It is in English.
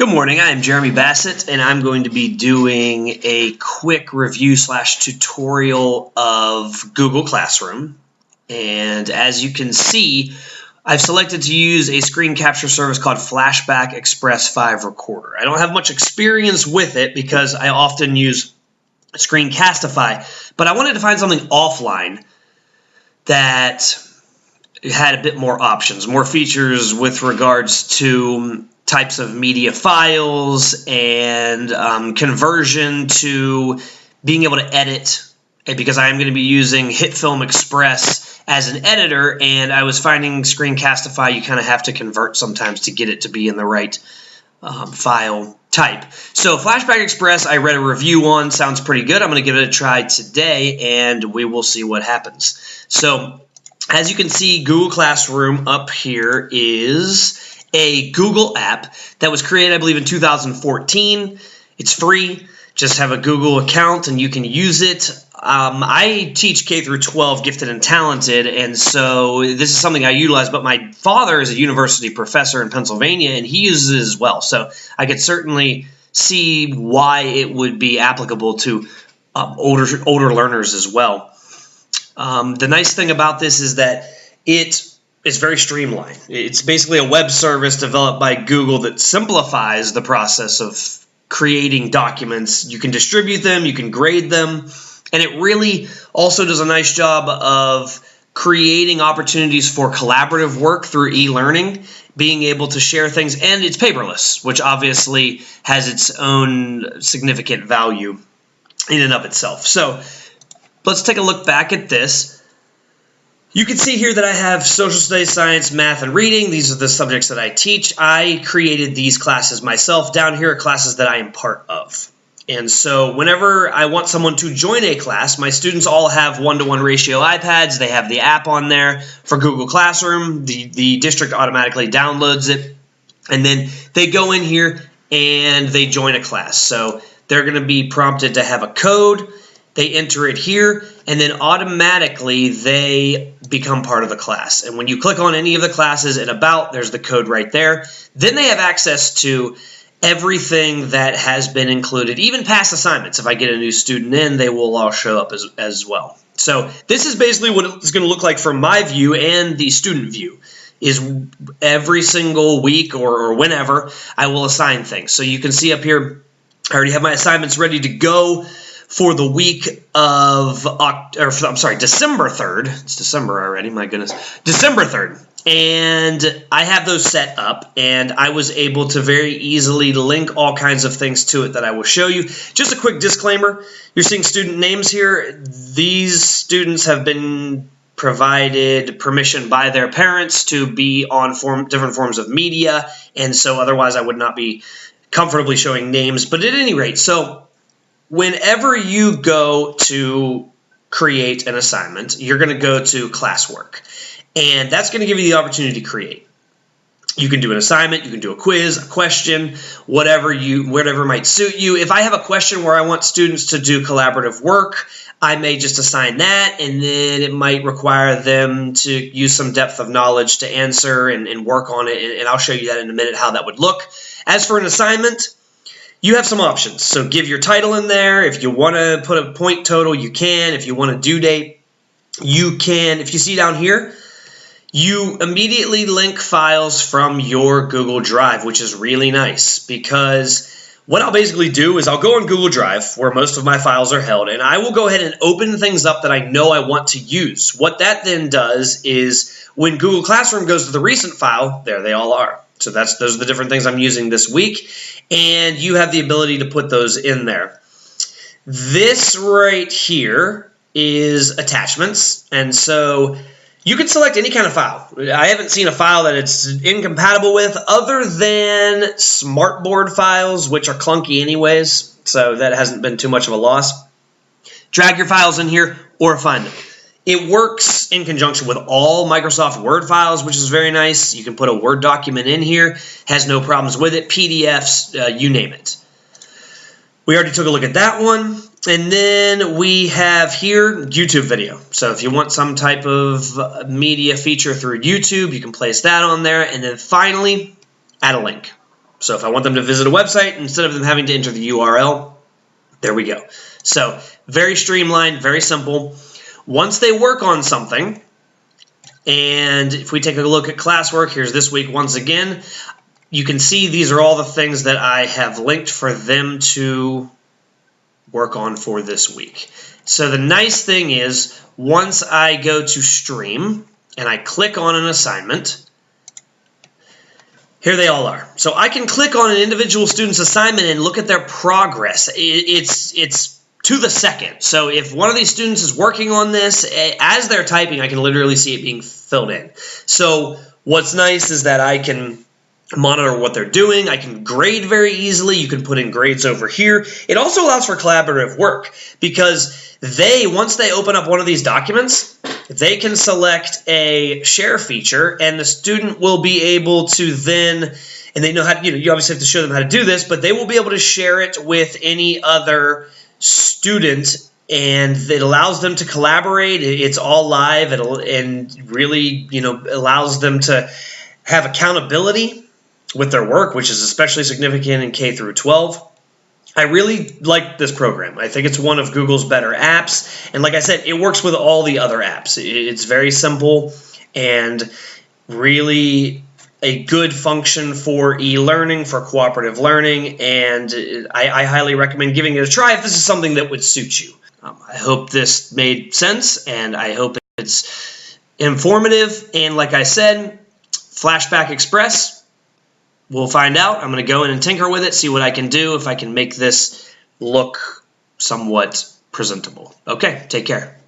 Good morning, I am Jeremy Bassett, and I'm going to be doing a quick review / tutorial of Google Classroom. And as you can see, I've selected to use a screen capture service called Flashback Express 5 Recorder. I don't have much experience with it because I often use Screencastify, but I wanted to find something offline that had a bit more options, more features with regards to types of media files and conversion to being able to edit, because I am going to be using HitFilm Express as an editor, and I was finding Screencastify you kind of have to convert sometimes to get it to be in the right file type. So Flashback Express I read a review on, sounds pretty good. I'm going to give it a try today and we will see what happens. So as you can see, Google Classroom up here is a Google app that was created, I believe, in 2014. It's free. Just have a Google account and you can use it. I teach K through 12, gifted and talented, and so this is something I utilize, but my father is a university professor in Pennsylvania and he uses it as well. So I could certainly see why it would be applicable to older learners as well. The nice thing about this is that it is very streamlined. It's basically a web service developed by Google that simplifies the process of creating documents. You can distribute them, you can grade them, and it really also does a nice job of creating opportunities for collaborative work through e-learning, being able to share things, and it's paperless, which obviously has its own significant value in and of itself. So let's take a look back at this. You can see here that I have social studies, science, math, and reading. These are the subjects that I teach. I created these classes myself. Down here are classes that I am part of. And so whenever I want someone to join a class, my students all have 1-to-1 ratio iPads. They have the app on there for Google Classroom. The district automatically downloads it. And then they go in here and they join a class. So they're going to be prompted to have a code. They enter it here, and then automatically they become part of the class. And when you click on any of the classes and About, there's the code right there. Then they have access to everything that has been included, even past assignments. If I get a new student in, they will all show up as well. So this is basically what it's going to look like from my view and the student view. Is every single week or whenever I will assign things. So you can see up here, I already have my assignments ready to go for the week of, December 3rd. It's December already, my goodness. December 3rd. And I have those set up, and I was able to very easily link all kinds of things to it that I will show you. Just a quick disclaimer, you're seeing student names here. These students have been provided permission by their parents to be on different forms of media, and so otherwise I would not be comfortably showing names. But at any rate, so whenever you go to create an assignment, you're going to go to classwork, and that's going to give you the opportunity to create. You can do an assignment, you can do a quiz, a question, whatever might suit you. If I have a question where I want students to do collaborative work, I may just assign that, and then it might require them to use some depth of knowledge to answer and work on it, and I'll show you that in a minute how that would look. As for an assignment, you have some options. So give your title in there. If you want to put a point total, you can. If you want a due date, you can. If you see down here, you immediately link files from your Google Drive, which is really nice, because what I'll basically do is I'll go on Google Drive, where most of my files are held, and I will go ahead and open things up that I know I want to use. What that then does is when Google Classroom goes to the recent file, there they all are. So those are the different things I'm using this week, and you have the ability to put those in there. This right here is attachments, and so you can select any kind of file. I haven't seen a file that it's incompatible with other than Smartboard files, which are clunky anyways, so that hasn't been too much of a loss. Drag your files in here or find them. It works in conjunction with all Microsoft Word files, which is very nice. You can put a Word document in here, has no problems with it, PDFs, you name it. We already took a look at that one. And then we have here YouTube video. So if you want some type of media feature through YouTube, you can place that on there. And then finally, add a link. So if I want them to visit a website, instead of them having to enter the URL, there we go. So very streamlined, very simple. Once they work on something, and if we take a look at classwork, here's this week once again, you can see these are all the things that I have linked for them to work on for this week. So the nice thing is, once I go to stream and I click on an assignment, here they all are. So I can click on an individual student's assignment and look at their progress. It's to the second. So if one of these students is working on this, as they're typing, I can literally see it being filled in. So what's nice is that I can monitor what they're doing. I can grade very easily. You can put in grades over here. It also allows for collaborative work because once they open up one of these documents, they can select a share feature, and the student will be able to then, and they know how to, you obviously have to show them how to do this, but they will be able to share it with any other student, and it allows them to collaborate. It's all live, and really, allows them to have accountability with their work, which is especially significant in K through 12. I really like this program. I think it's one of Google's better apps. And like I said, it works with all the other apps. It's very simple and really a good function for e-learning, for cooperative learning. And I highly recommend giving it a try if this is something that would suit you. I hope this made sense, and I hope it's informative. And like I said, Flashback Express, we'll find out. I'm going to go in and tinker with it, see what I can do, if I can make this look somewhat presentable. Okay, take care.